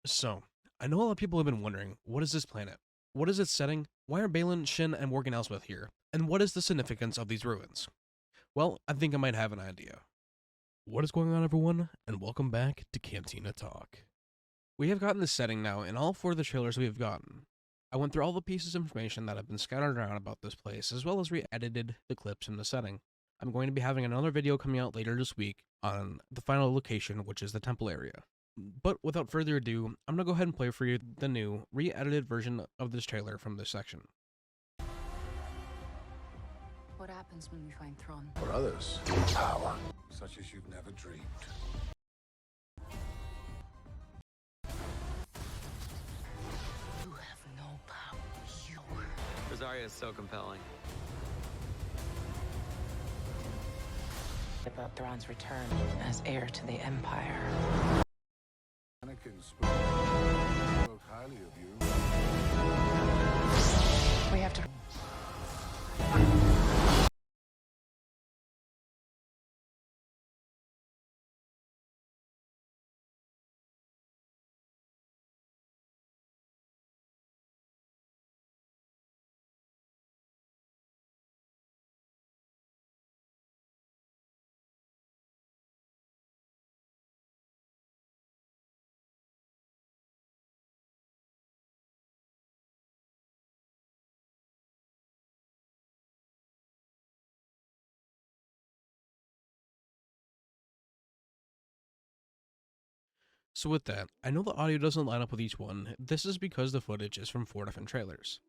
So, I know a lot of people have been wondering, what is this planet? What is its setting? Why are Balin, Shin, and Morgan Elsbeth here? And what is the significance of these ruins? Well, I think I might have an idea. What is going on, everyone? And welcome back to Cantina Talk. We have gotten this setting now in all 4 of the trailers we have gotten. I went through all the pieces of information that have been scattered around about this place, as well as re-edited the clips from the setting. I'm going to be having another video coming out later this week on the final location, which is the temple area. But without further ado, I'm going to go ahead and play for you the new, re-edited version of this trailer from this section. What happens when we find Thrawn? For others, power, such as you've never dreamed. You have no power. You. Rosaria is so compelling. About Thrawn's return as heir to the Empire. Anakin spoke highly of you. We have to. So with that, I know the audio doesn't line up with each one. This is because the footage is from 4 different trailers,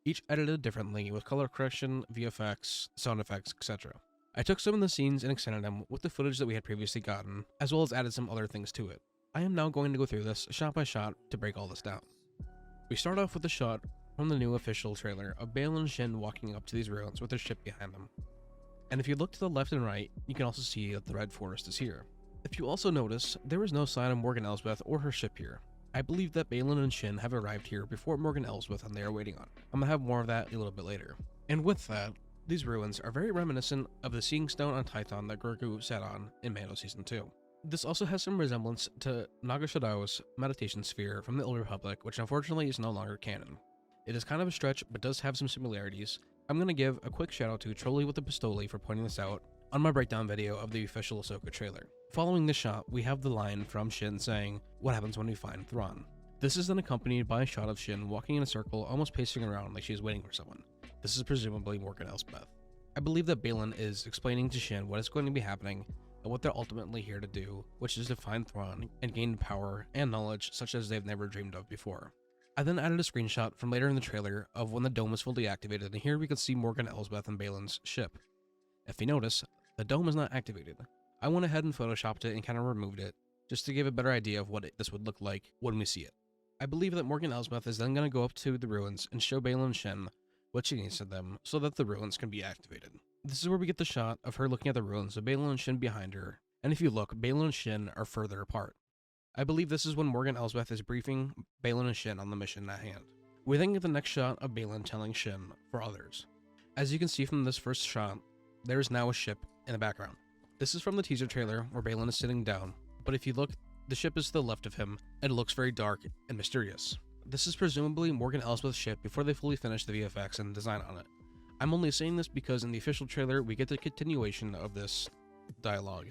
each edited differently with color correction, VFX, sound effects, etc. I took some of the scenes and extended them with the footage that we had previously gotten, as well as added some other things to it. I am now going to go through this shot by shot to break all this down. We start off with the shot from the new official trailer of Balin and Shin walking up to these ruins with their ship behind them. And if you look to the left and right, you can also see that the Red Forest is here. If you also notice, there is no sign of Morgan Elsbeth or her ship here. I believe that Balin and Shin have arrived here before Morgan Elsbeth and they are waiting on it. I'm gonna have more of that a little bit later. And with that, these ruins are very reminiscent of the Seeing Stone on Tython that Grogu sat on in Mando Season 2. This also has some resemblance to Naga Shadow's meditation sphere from the Old Republic, which unfortunately is no longer canon. It is kind of a stretch, but does have some similarities. I'm gonna give a quick shout out to Trolly with the Pistoli for pointing this out on my breakdown video of the official Ahsoka trailer. Following this shot, we have the line from Shin saying, "What happens when we find Thrawn?" This is then accompanied by a shot of Shin walking in a circle, almost pacing around like she is waiting for someone. This is presumably Morgan Elsbeth. I believe that Balin is explaining to Shin what is going to be happening and what they're ultimately here to do, which is to find Thrawn and gain power and knowledge such as they've never dreamed of before. I then added a screenshot from later in the trailer of when the dome is fully activated, and here we can see Morgan Elsbeth and Balin's ship. If you notice, the dome is not activated. I went ahead and photoshopped it and kind of removed it, just to give a better idea of what this would look like when we see it. I believe that Morgan Elsbeth is then going to go up to the ruins and show Balin and Shin what she needs to them so that the ruins can be activated. This is where we get the shot of her looking at the ruins of Balin and Shin behind her, and if you look, Balin and Shin are further apart. I believe this is when Morgan Elsbeth is briefing Balin and Shin on the mission at hand. We then get the next shot of Balin telling Shin for others. As you can see from this first shot, there is now a ship in the background. This is from the teaser trailer where Balin is sitting down, but if you look, the ship is to the left of him, and it looks very dark and mysterious. This is presumably Morgan Elsbeth's ship before they fully finish the VFX and design on it. I'm only saying this because in the official trailer, we get the continuation of this dialogue,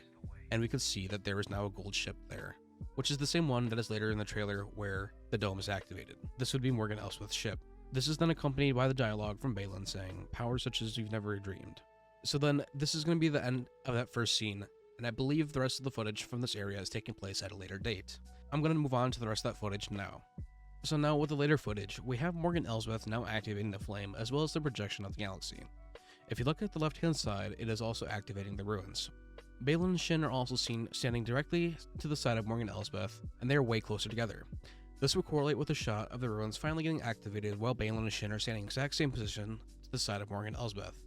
and we can see that there is now a gold ship there, which is the same one that is later in the trailer where the dome is activated. This would be Morgan Elsbeth's ship. This is then accompanied by the dialogue from Balin saying, "Power such as you've never dreamed." So then, this is going to be the end of that first scene, and I believe the rest of the footage from this area is taking place at a later date. I'm going to move on to the rest of that footage now. So now with the later footage, we have Morgan Elsbeth now activating the flame as well as the projection of the galaxy. If you look at the left hand side, it is also activating the ruins. Balin and Shin are also seen standing directly to the side of Morgan Elsbeth, and they are way closer together. This will correlate with the shot of the ruins finally getting activated while Balin and Shin are standing in the exact same position to the side of Morgan Elsbeth.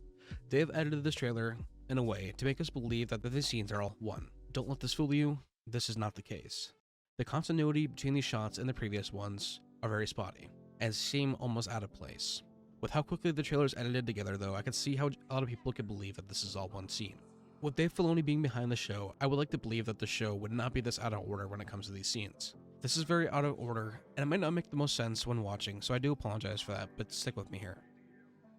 They have edited this trailer in a way to make us believe that the scenes are all one. Don't let this fool you, this is not the case. The continuity between these shots and the previous ones are very spotty, and seem almost out of place. With how quickly the trailer is edited together though, I can see how a lot of people could believe that this is all one scene. With Dave Filoni being behind the show, I would like to believe that the show would not be this out of order when it comes to these scenes. This is very out of order, and it might not make the most sense when watching, so I do apologize for that, but stick with me here.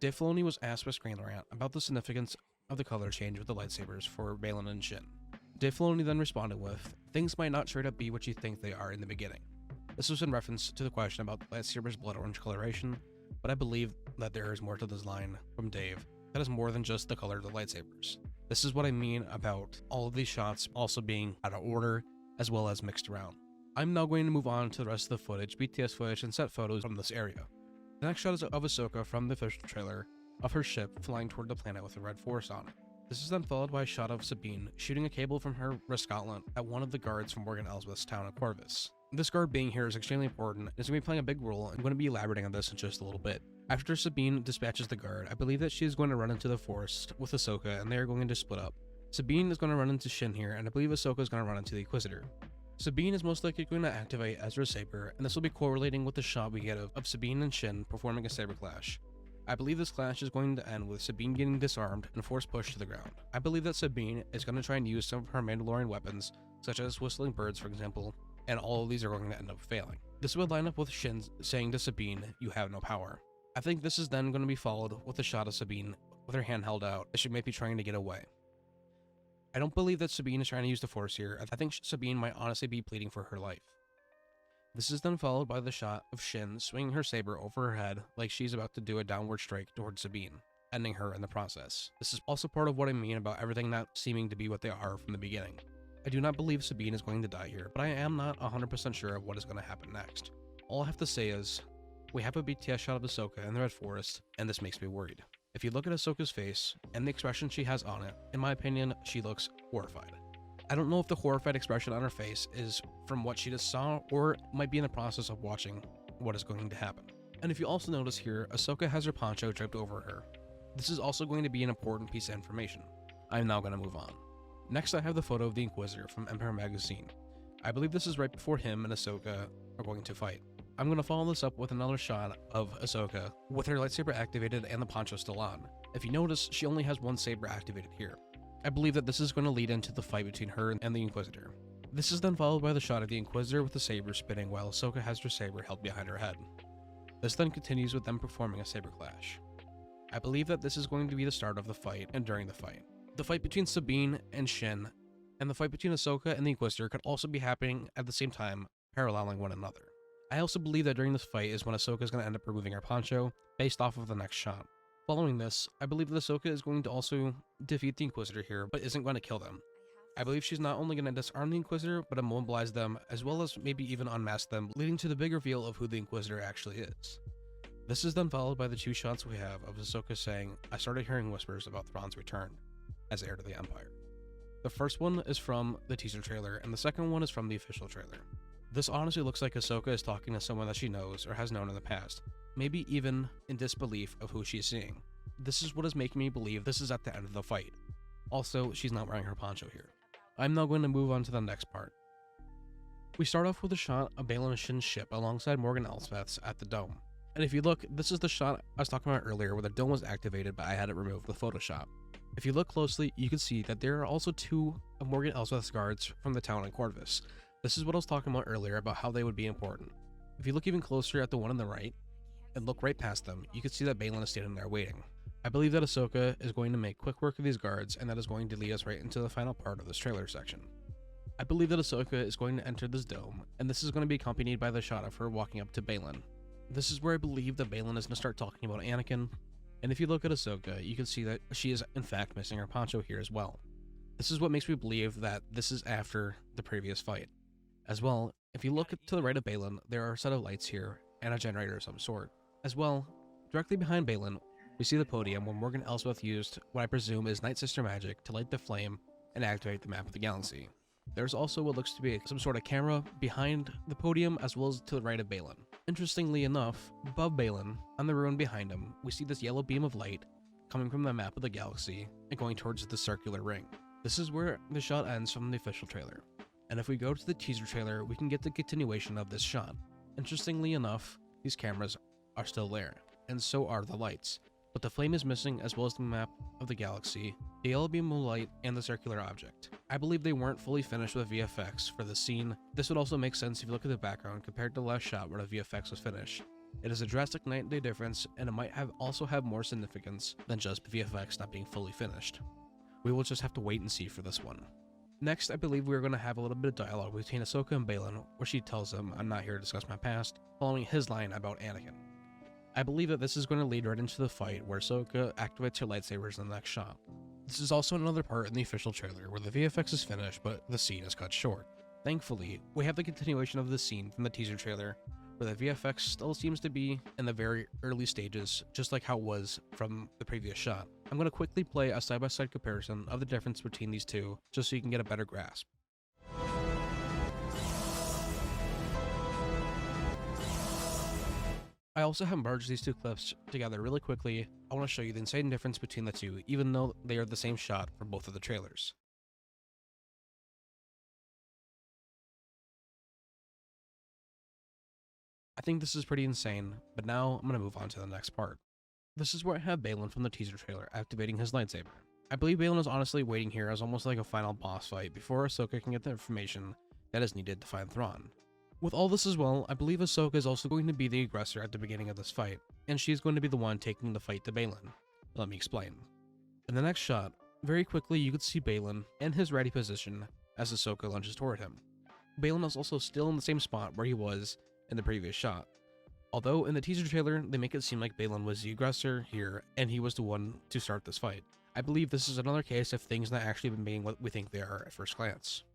Dave Filoni was asked by Screen Rant about the significance of the color change with the lightsabers for Balin and Shin. Dave Filoni then responded with, "Things might not straight up be what you think they are in the beginning." This was in reference to the question about the lightsaber's blood orange coloration, but I believe that there is more to this line from Dave that is more than just the color of the lightsabers. This is what I mean about all of these shots also being out of order as well as mixed around. I'm now going to move on to the rest of the footage, BTS footage, and set photos from this area. The next shot is of Ahsoka from the official trailer of her ship flying toward the planet with a red forest on it. This is then followed by a shot of Sabine shooting a cable from her wrist gauntlet at one of the guards from Morgan Elsbeth's town of Corvus. This guard being here is extremely important and is going to be playing a big role. I'm going to be elaborating on this in just a little bit. After Sabine dispatches the guard, I believe that she is going to run into the forest with Ahsoka and they are going to split up. Sabine is going to run into Shin here, and I believe Ahsoka is going to run into the Inquisitor. Sabine is most likely going to activate Ezra's saber, and this will be correlating with the shot we get of Sabine and Shin performing a saber clash. I believe this clash is going to end with Sabine getting disarmed and force pushed to the ground. I believe that Sabine is going to try and use some of her Mandalorian weapons, such as whistling birds for example, and all of these are going to end up failing. This would line up with Shin saying to Sabine, "You have no power." I think this is then going to be followed with a shot of Sabine with her hand held out as she may be trying to get away. I don't believe that Sabine is trying to use the Force here. I think Sabine might honestly be pleading for her life. This is then followed by the shot of Shin swinging her saber over her head like she's about to do a downward strike towards Sabine, ending her in the process. This is also part of what I mean about everything not seeming to be what they are from the beginning. I do not believe Sabine is going to die here, but I am not 100% sure of what is going to happen next. All I have to say is, we have a BTS shot of Ahsoka in the Red Forest, and this makes me worried. If you look at Ahsoka's face and the expression she has on it, in my opinion, she looks horrified. I don't know if the horrified expression on her face is from what she just saw or might be in the process of watching what is going to happen. And if you also notice here, Ahsoka has her poncho draped over her. This is also going to be an important piece of information. I am now going to move on. Next I have the photo of the Inquisitor from Empire Magazine. I believe this is right before him and Ahsoka are going to fight. I'm going to follow this up with another shot of Ahsoka with her lightsaber activated and the poncho still on. If you notice, she only has one saber activated here. I believe that this is going to lead into the fight between her and the Inquisitor. This is then followed by the shot of the Inquisitor with the saber spinning while Ahsoka has her saber held behind her head. This then continues with them performing a saber clash. I believe that this is going to be the start of the fight and during the fight. The fight between Sabine and Shin, and the fight between Ahsoka and the Inquisitor could also be happening at the same time, paralleling one another. I also believe that during this fight is when Ahsoka is going to end up removing her poncho, based off of the next shot. Following this, I believe that Ahsoka is going to also defeat the Inquisitor here, but isn't going to kill them. I believe she's not only going to disarm the Inquisitor, but immobilize them, as well as maybe even unmask them, leading to the big reveal of who the Inquisitor actually is. This is then followed by the two shots we have of Ahsoka saying, "I started hearing whispers about Thrawn's return," as heir to the Empire. The first one is from the teaser trailer, and the second one is from the official trailer. This honestly looks like Ahsoka is talking to someone that she knows or has known in the past, maybe even in disbelief of who she's seeing. This is what is making me believe this is at the end of the fight. Also, she's not wearing her poncho here. I'm now going to move on to the next part. We start off with a shot of Balin and Shin's ship alongside Morgan Elsbeth's at the dome. And if you look, this is the shot I was talking about earlier where the dome was activated but I had it removed with Photoshop. If you look closely, you can see that there are also two of Morgan Elsbeth's guards from the town in Corvus. This is what I was talking about earlier about how they would be important. If you look even closer at the one on the right, and look right past them, you can see that Balin is standing there waiting. I believe that Ahsoka is going to make quick work of these guards, and that is going to lead us right into the final part of this trailer section. I believe that Ahsoka is going to enter this dome, and this is going to be accompanied by the shot of her walking up to Balin. This is where I believe that Balin is going to start talking about Anakin, and if you look at Ahsoka, you can see that she is in fact missing her poncho here as well. This is what makes me believe that this is after the previous fight. As well, if you look to the right of Balin, there are a set of lights here, and a generator of some sort. As well, directly behind Balin, we see the podium where Morgan Elsbeth used what I presume is Night Sister magic to light the flame and activate the map of the galaxy. There's also what looks to be some sort of camera behind the podium as well as to the right of Balin. Interestingly enough, above Balin, on the ruin behind him, we see this yellow beam of light coming from the map of the galaxy and going towards the circular ring. This is where the shot ends from the official trailer. And if we go to the teaser trailer, we can get the continuation of this shot. Interestingly enough, these cameras are still there, and so are the lights, but the flame is missing as well as the map of the galaxy the yellow beam of light, and the circular object. I believe they weren't fully finished with VFX for the scene. This would also make sense if you look at the background compared to the last shot where the VFX was finished. It is a drastic night and day difference, and it might also have more significance than just VFX not being fully finished. We will just have to wait and see for this one. Next, I believe we are going to have a little bit of dialogue between Ahsoka and Baylan, where she tells him, "I'm not here to discuss my past," following his line about Anakin. I believe that this is going to lead right into the fight where Ahsoka activates her lightsabers in the next shot. This is also another part in the official trailer where the VFX is finished, but the scene is cut short. Thankfully, we have the continuation of the scene from the teaser trailer, where the VFX still seems to be in the very early stages, just like how it was from the previous shot. I'm going to quickly play a side-by-side comparison of the difference between these two, just so you can get a better grasp. I also have merged these two clips together really quickly. I want to show you the insane difference between the two, even though they are the same shot for both of the trailers. I think this is pretty insane, but now I'm going to move on to the next part. This is where I have Baylan from the teaser trailer activating his lightsaber. I believe Baylan is honestly waiting here as almost like a final boss fight before Ahsoka can get the information that is needed to find Thrawn. With all this as well, I believe Ahsoka is also going to be the aggressor at the beginning of this fight, and she's going to be the one taking the fight to Baylan. Let me explain. In the next shot, very quickly you could see Baylan in his ready position as Ahsoka lunges toward him. Baylan is also still in the same spot where he was in the previous shot. Although in the teaser trailer, they make it seem like Baylan was the aggressor here, and he was the one to start this fight. I believe this is another case of things not actually being what we think they are at first glance.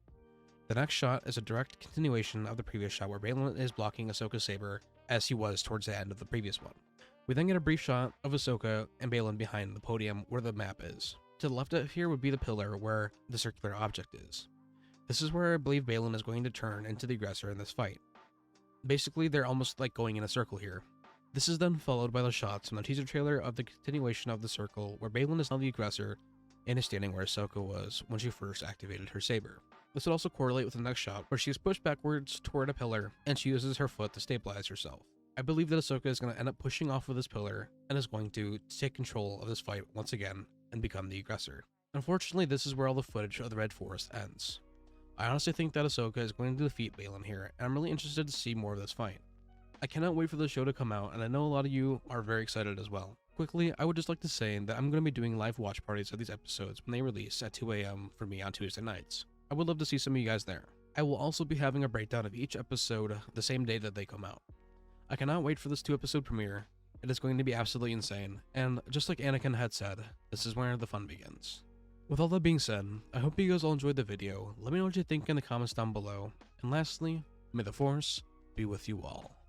The next shot is a direct continuation of the previous shot where Baylan is blocking Ahsoka's saber as he was towards the end of the previous one. We then get a brief shot of Ahsoka and Baylan behind the podium where the map is. To the left of here would be the pillar where the circular object is. This is where I believe Baylan is going to turn into the aggressor in this fight. Basically, they're almost like going in a circle here. This is then followed by the shots from the teaser trailer of the continuation of the circle where Baylan is now the aggressor and is standing where Ahsoka was when she first activated her saber. This would also correlate with the next shot where she is pushed backwards toward a pillar and she uses her foot to stabilize herself. I believe that Ahsoka is going to end up pushing off of this pillar and is going to take control of this fight once again and become the aggressor. Unfortunately, this is where all the footage of the Red Forest ends. I honestly think that Ahsoka is going to defeat Baylan here, and I'm really interested to see more of this fight. I cannot wait for the show to come out, and I know a lot of you are very excited as well. Quickly, I would just like to say that I'm going to be doing live watch parties of these episodes when they release at 2 a.m. for me on Tuesday nights. I would love to see some of you guys there. I will also be having a breakdown of each episode the same day that they come out. I cannot wait for this 2-episode premiere. It is going to be absolutely insane, and just like Anakin had said, this is where the fun begins. With all that being said, I hope you guys all enjoyed the video. Let me know what you think in the comments down below, and lastly, may the Force be with you all.